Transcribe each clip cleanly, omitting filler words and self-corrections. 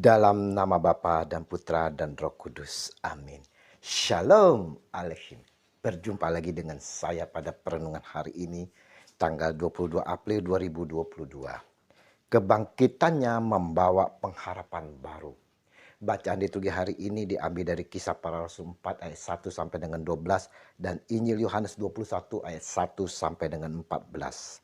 Dalam nama Bapa dan Putra dan Roh Kudus. Amin. Shalom Alaikum. Berjumpa lagi dengan saya pada perenungan hari ini, tanggal 22 April 2022. Kebangkitannya membawa pengharapan baru. Bacaan liturgi hari ini diambil dari Kisah Para Rasul 4 ayat 1 sampai dengan 12 dan Injil Yohanes 21 ayat 1 sampai dengan 14.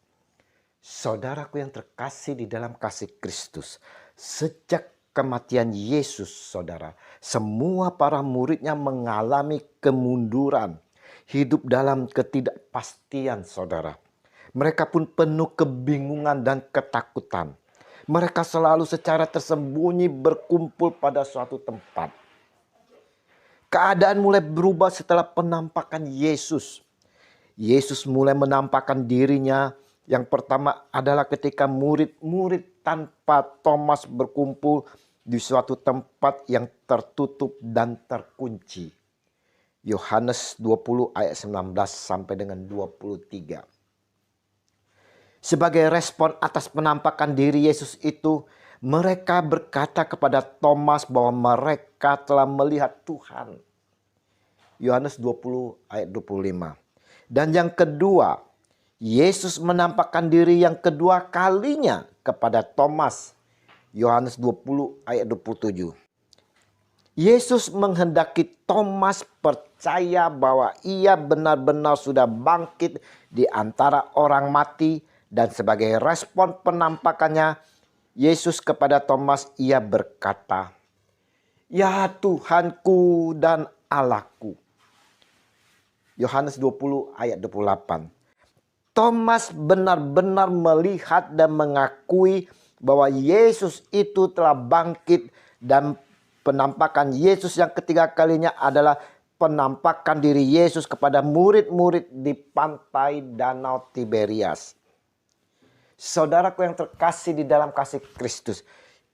Saudaraku yang terkasih di dalam kasih Kristus, sejak kematian Yesus, saudara, semua para muridnya mengalami kemunduran, hidup dalam ketidakpastian, saudara. Mereka pun penuh kebingungan dan ketakutan. Mereka selalu secara tersembunyi berkumpul pada suatu tempat. Keadaan mulai berubah setelah penampakan Yesus. Yesus mulai menampakkan dirinya. Yang pertama adalah ketika murid-murid tanpa Thomas berkumpul di suatu tempat yang tertutup dan terkunci. Yohanes 20 ayat 19 sampai dengan 23. Sebagai respon atas penampakan diri Yesus itu, mereka berkata kepada Thomas bahwa mereka telah melihat Tuhan. Yohanes 20 ayat 25. Dan yang kedua, Yesus menampakkan diri yang kedua kalinya kepada Thomas. Yohanes 20 ayat 27. Yesus menghendaki Thomas percaya bahwa ia benar-benar sudah bangkit di antara orang mati. Dan sebagai respon penampakannya, Yesus kepada Thomas ia berkata, "Ya Tuhanku dan Allahku." Yohanes 20 ayat 28. Thomas benar-benar melihat dan mengakui bahwa Yesus itu telah bangkit, dan penampakan Yesus yang ketiga kalinya adalah penampakan diri Yesus kepada murid-murid di pantai Danau Tiberias. Saudaraku yang terkasih di dalam kasih Kristus,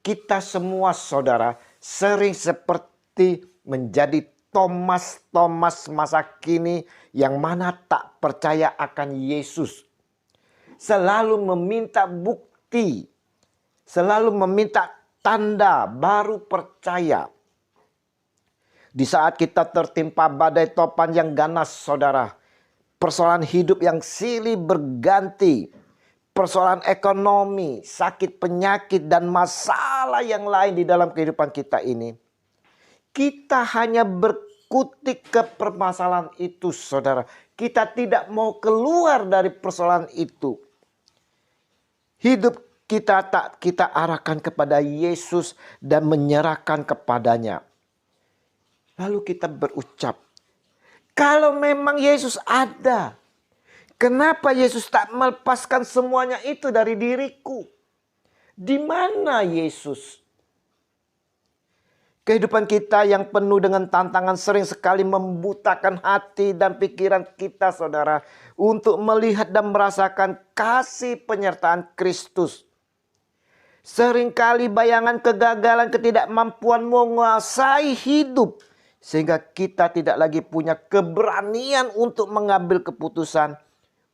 kita semua saudara sering seperti menjadi Thomas masa kini yang mana tak percaya akan Yesus. Selalu meminta bukti, selalu meminta tanda baru percaya. Di saat kita tertimpa badai topan yang ganas, saudara, persoalan hidup yang silih berganti, persoalan ekonomi, sakit penyakit, dan masalah yang lain di dalam kehidupan kita ini, kita hanya berkutik ke permasalahan itu, saudara. Kita tidak mau keluar dari persoalan itu. Hidup kita tak kita arahkan kepada Yesus dan menyerahkan kepadanya. Lalu kita berucap, kalau memang Yesus ada, kenapa Yesus tak melepaskan semuanya itu dari diriku? Di mana Yesus? Kehidupan kita yang penuh dengan tantangan sering sekali membutakan hati dan pikiran kita, saudara, untuk melihat dan merasakan kasih penyertaan Kristus. Seringkali bayangan kegagalan, ketidakmampuan menguasai hidup, sehingga kita tidak lagi punya keberanian untuk mengambil keputusan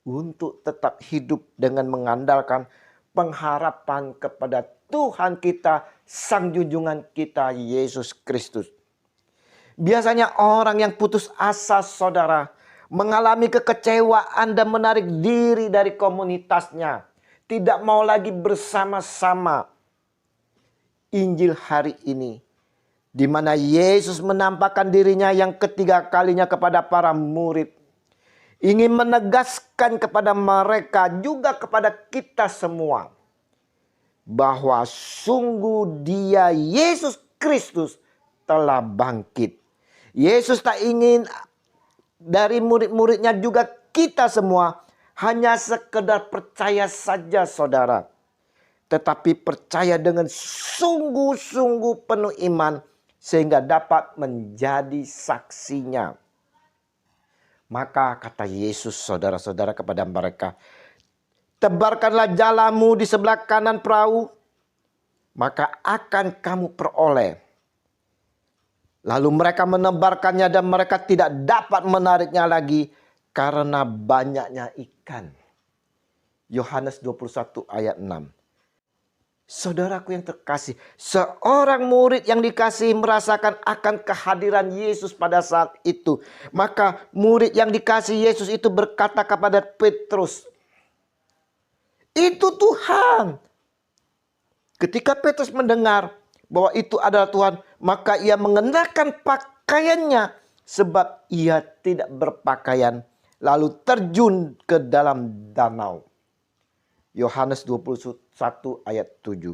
untuk tetap hidup dengan mengandalkan pengharapan kepada Tuhan kita, Sang Junjungan kita, Yesus Kristus. Biasanya orang yang putus asa, saudara, mengalami kekecewaan dan menarik diri dari komunitasnya. Tidak mau lagi bersama-sama. Injil hari ini, di mana Yesus menampakkan dirinya yang ketiga kalinya kepada para murid, ingin menegaskan kepada mereka, juga kepada kita semua, bahwa sungguh Dia, Yesus Kristus, telah bangkit. Yesus tak ingin dari murid-muridnya, juga kita semua, hanya sekedar percaya saja, saudara, tetapi percaya dengan sungguh-sungguh penuh iman, sehingga dapat menjadi saksinya. Maka kata Yesus, saudara-saudara, kepada mereka, tebarkanlah jalamu di sebelah kanan perahu, maka akan kamu peroleh. Lalu mereka menebarkannya dan mereka tidak dapat menariknya lagi karena banyaknya ikan. Yohanes 21 ayat 6. Saudaraku yang terkasih, seorang murid yang dikasihi merasakan akan kehadiran Yesus pada saat itu. Maka murid yang dikasihi Yesus itu berkata kepada Petrus, "Itu Tuhan." Ketika Petrus mendengar bahwa itu adalah Tuhan, maka ia mengenakan pakaiannya sebab ia tidak berpakaian, lalu terjun ke dalam danau. Yohanes 21 ayat 7.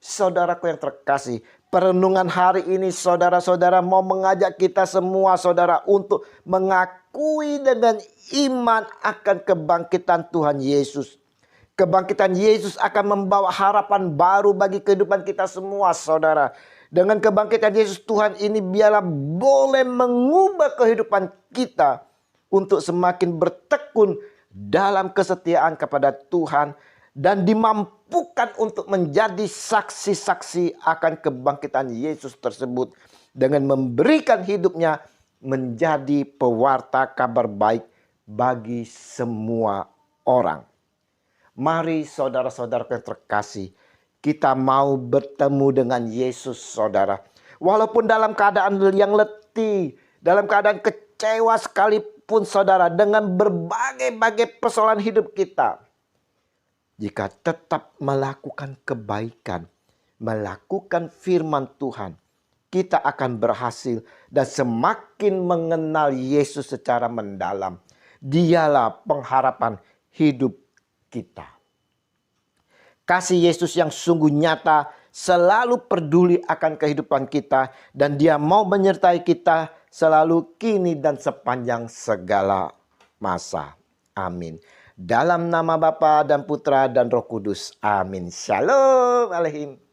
Saudaraku yang terkasih, perenungan hari ini saudara-saudara mau mengajak kita semua saudara untuk mengakui dengan iman akan kebangkitan Tuhan Yesus. Kebangkitan Yesus akan membawa harapan baru bagi kehidupan kita semua saudara. Dengan kebangkitan Yesus, Tuhan ini biarlah boleh mengubah kehidupan kita untuk semakin bertekun dalam kesetiaan kepada Tuhan dan dimampukan untuk menjadi saksi-saksi akan kebangkitan Yesus tersebut dengan memberikan hidupnya menjadi pewarta kabar baik bagi semua orang. Mari saudara-saudara yang terkasih, kita mau bertemu dengan Yesus saudara. Walaupun dalam keadaan yang letih, dalam keadaan kecewa sekalipun saudara, dengan berbagai-bagai persoalan hidup kita. Jika tetap melakukan kebaikan, melakukan firman Tuhan, kita akan berhasil dan semakin mengenal Yesus secara mendalam. Dialah pengharapan hidup kita. Kasih Yesus yang sungguh nyata selalu peduli akan kehidupan kita dan Dia mau menyertai kita selalu kini dan sepanjang segala masa. Amin. Dalam nama Bapa dan Putra dan Roh Kudus. Amin. Shalom aleihim.